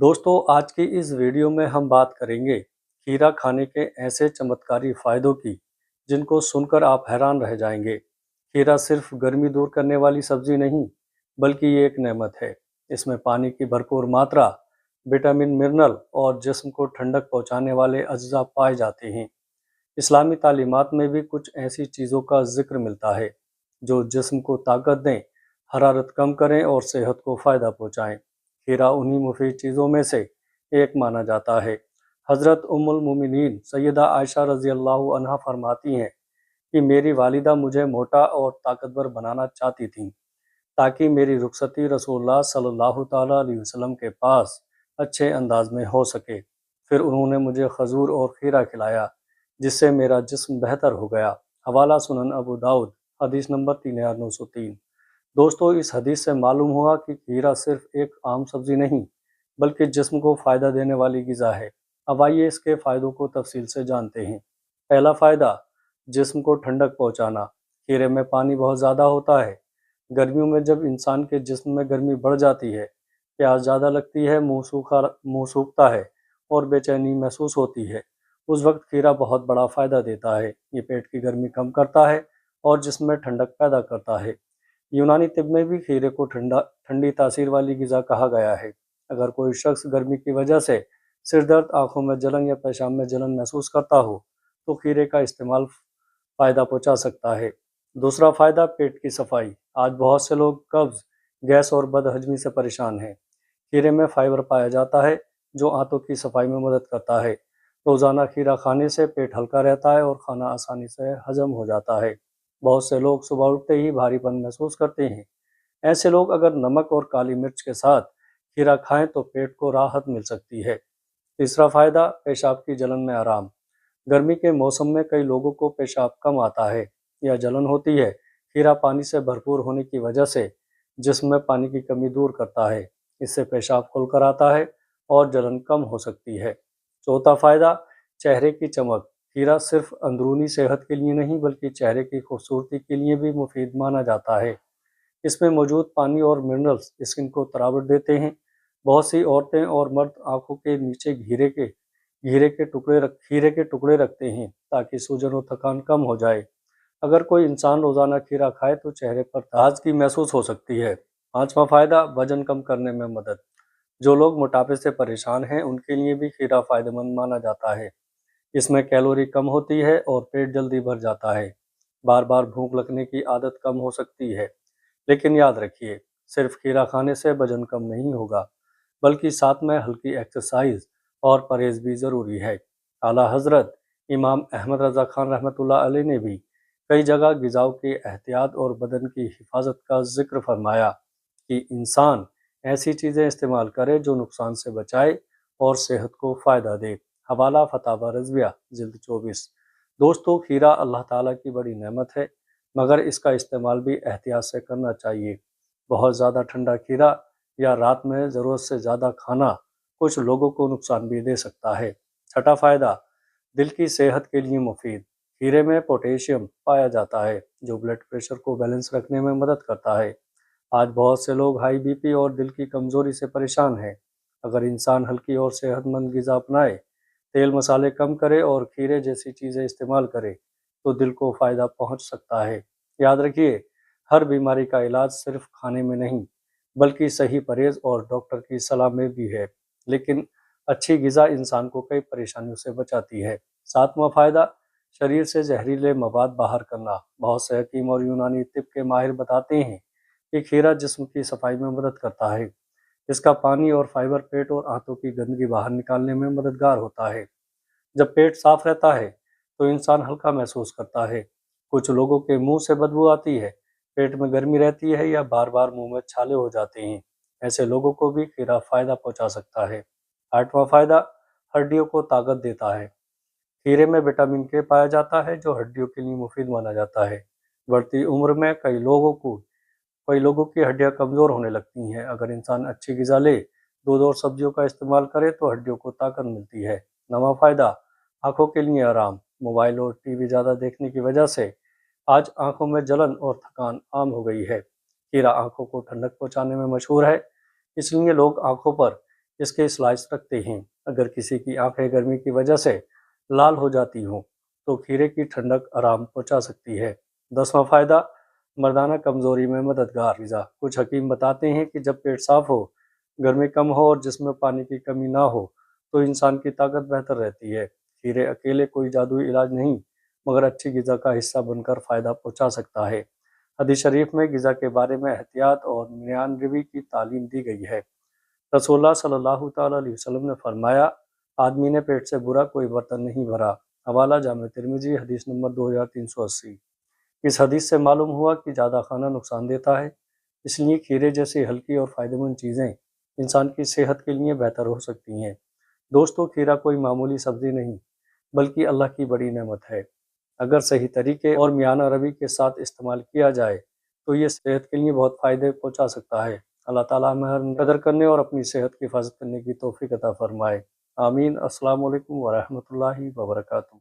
दोस्तों, आज की इस वीडियो में हम बात करेंगे खीरा खाने के ऐसे चमत्कारी फायदों की जिनको सुनकर आप हैरान रह जाएंगे। खीरा सिर्फ गर्मी दूर करने वाली सब्जी नहीं, बल्कि ये एक नेमत है। इसमें पानी की भरपूर मात्रा, विटामिन, मिनरल और जिस्म को ठंडक पहुंचाने वाले अज्जा पाए जाते हैं। इस्लामी तालीमात में भी कुछ ऐसी चीज़ों का जिक्र मिलता है जो जिस्म को ताकत दें, हरारत कम करें और सेहत को फ़ायदा पहुँचाएँ। खीरा उन्हीं मुफीद चीज़ों में से एक माना जाता है। हज़रत उम्मुल मोमिनीन सैयदा आयशा रज़ी अल्लाह अन्हा फरमाती हैं कि मेरी वालिदा मुझे मोटा और ताकतवर बनाना चाहती थीं ताकि मेरी रुखसती रसूलुल्लाह सल्लल्लाहु ताला अलैहि वसल्लम के पास अच्छे अंदाज में हो सके। फिर उन्होंने मुझे खजूर और खीरा खिलाया, जिससे मेरा जिस्म बेहतर हो गया। हवाला सुनन अबू दाऊद, हदीस नंबर 3903। दोस्तों, इस हदीस से मालूम हुआ कि खीरा सिर्फ एक आम सब्जी नहीं, बल्कि जिस्म को फ़ायदा देने वाली ग़िज़ा है। अब आइए इसके फ़ायदों को तफसील से जानते हैं। पहला फ़ायदा, जिस्म को ठंडक पहुँचाना। खीरे में पानी बहुत ज़्यादा होता है। गर्मियों में जब इंसान के जिस्म में गर्मी बढ़ जाती है, प्यास ज़्यादा लगती है, मुँह सूखता है और बेचैनी महसूस होती है, उस वक्त खीरा बहुत बड़ा फ़ायदा देता है। ये पेट की गर्मी कम करता है और जिस्म में ठंडक पैदा करता है। यूनानी तिब में भी खीरे को ठंडी तासीर वाली ग़िज़ा कहा गया है। अगर कोई शख्स गर्मी की वजह से सिर दर्द, आँखों में जलन या पेशाब में जलन महसूस करता हो, तो खीरे का इस्तेमाल फ़ायदा पहुँचा सकता है। दूसरा फ़ायदा, पेट की सफाई। आज बहुत से लोग कब्ज़, गैस और बदहज़मी से परेशान हैं। खीरे में फाइबर पाया जाता है जो आंतों की सफाई में मदद करता है। रोज़ाना खीरा खाने से पेट हल्का रहता है और खाना आसानी से हजम हो जाता है। बहुत से लोग सुबह उठते ही भारीपन महसूस करते हैं। ऐसे लोग अगर नमक और काली मिर्च के साथ खीरा खाएं तो पेट को राहत मिल सकती है। तीसरा फ़ायदा, पेशाब की जलन में आराम। गर्मी के मौसम में कई लोगों को पेशाब कम आता है या जलन होती है। खीरा पानी से भरपूर होने की वजह से जिस्म में पानी की कमी दूर करता है। इससे पेशाब खुलकर आता है और जलन कम हो सकती है। चौथा फ़ायदा, चेहरे की चमक। खीरा सिर्फ अंदरूनी सेहत के लिए नहीं, बल्कि चेहरे की खूबसूरती के लिए भी मुफीद माना जाता है। इसमें मौजूद पानी और मिनरल्स स्किन को तरावट देते हैं। बहुत सी औरतें और मर्द आंखों के नीचे खीरे के टुकड़े रखते हैं ताकि सूजन और थकान कम हो जाए। अगर कोई इंसान रोज़ाना खीरा खाए तो चेहरे पर ताजगी महसूस हो सकती है। पांचवा फ़ायदा, वजन कम करने में मदद। जो लोग मोटापे से परेशान हैं, उनके लिए भी खीरा फ़ायदेमंद माना जाता है। इसमें कैलोरी कम होती है और पेट जल्दी भर जाता है। बार बार भूख लगने की आदत कम हो सकती है। लेकिन याद रखिए, सिर्फ खीरा खाने से वजन कम नहीं होगा, बल्कि साथ में हल्की एक्सरसाइज और परहेज भी ज़रूरी है। आला हज़रत इमाम अहमद रज़ा खान रहमतुल्लाह अलैह ने भी कई जगह ग़िज़ाओं की एहतियात और बदन की हिफाजत का जिक्र फरमाया कि इंसान ऐसी चीज़ें इस्तेमाल करे जो नुकसान से बचाए और सेहत को फ़ायदा दे। हवाला फतावा रज़विया, जिल्द 24। दोस्तों, खीरा अल्लाह ताला की बड़ी नेमत है, मगर इसका इस्तेमाल भी एहतियात से करना चाहिए। बहुत ज़्यादा ठंडा खीरा या रात में ज़रूरत से ज़्यादा खाना कुछ लोगों को नुकसान भी दे सकता है। छठा फ़ायदा, दिल की सेहत के लिए मुफीद। खीरे में पोटेशियम पाया जाता है जो ब्लड प्रेशर को बैलेंस रखने में मदद करता है। आज बहुत से लोग हाई बीपी और दिल की कमज़ोरी से परेशान हैं। अगर इंसान हल्की और सेहतमंद ग़िज़ा अपनाए, तेल मसाले कम करे और खीरे जैसी चीज़ें इस्तेमाल करे, तो दिल को फ़ायदा पहुंच सकता है। याद रखिए, हर बीमारी का इलाज सिर्फ खाने में नहीं, बल्कि सही परहेज़ और डॉक्टर की सलाह में भी है। लेकिन अच्छी ग़िज़ा इंसान को कई परेशानियों से बचाती है। सातवां फ़ायदा, शरीर से जहरीले मवाद बाहर करना। बहुत से हकीम और यूनानी तिब के माहिर बताते हैं कि खीरा जिस्म की सफाई में मदद करता है। इसका पानी और फाइबर पेट और आंतों की गंदगी बाहर निकालने में मददगार होता है। जब पेट साफ रहता है तो इंसान हल्का महसूस करता है। कुछ लोगों के मुंह से बदबू आती है, पेट में गर्मी रहती है या बार बार मुंह में छाले हो जाते हैं। ऐसे लोगों को भी खीरा फ़ायदा पहुंचा सकता है। आठवां फ़ायदा, हड्डियों को ताकत देता है। खीरे में विटामिन के पाया जाता है जो हड्डियों के लिए मुफीद माना जाता है। बढ़ती उम्र में कई लोगों की हड्डियां कमज़ोर होने लगती हैं। अगर इंसान अच्छी ग़िज़ा ले, दूध और सब्जियों का इस्तेमाल करे तो हड्डियों को ताकत मिलती है। नवा फ़ायदा, आँखों के लिए आराम। मोबाइल और टीवी ज़्यादा देखने की वजह से आज आँखों में जलन और थकान आम हो गई है। खीरा आँखों को ठंडक पहुँचाने में मशहूर है, इसलिए लोग आँखों पर اس کے سلائس رکھتے ہیں۔ اگر کسی کی آنکھیں گرمی کی وجہ سے لال ہو جاتی ہوں تو کھیرے کی ٹھنڈک آرام پہنچا سکتی ہے۔ 10واں فائدہ، مردانہ کمزوری میں مددگار غذا۔ کچھ حکیم بتاتے ہیں کہ جب پیٹ صاف ہو، گرمی کم ہو اور جسم میں پانی کی کمی نہ ہو تو انسان کی طاقت بہتر رہتی ہے۔ کھیرے اکیلے کوئی جادوئی علاج نہیں، مگر اچھی غذا کا حصہ بن کر فائدہ پہنچا سکتا ہے۔ حدیث شریف میں غذا کے بارے میں احتیاط اور میان روی کی تعلیم دی گئی ہے۔ رسول اللہ صلی اللہ تعالیٰ علیہ وسلم نے فرمایا، آدمی نے پیٹ سے برا کوئی برتن نہیں بھرا۔ حوالہ جامع ترمذی، حدیث نمبر 2380۔ اس حدیث سے معلوم ہوا کہ زیادہ کھانا نقصان دیتا ہے، اس لیے کھیرے جیسی ہلکی اور فائدہ مند چیزیں انسان کی صحت کے لیے بہتر ہو سکتی ہیں۔ دوستو، کھیرا کوئی معمولی سبزی نہیں بلکہ اللہ کی بڑی نعمت ہے۔ اگر صحیح طریقے اور میانہ روی کے ساتھ استعمال کیا جائے تو یہ صحت کے لیے بہت فائدے پہنچا سکتا ہے۔ اللہ تعالیٰ ہمیں ہر قدر کرنے اور اپنی صحت کی حفاظت کرنے کی توفیق عطا فرمائے۔ آمین۔ السلام علیکم ورحمۃ اللہ وبرکاتہ۔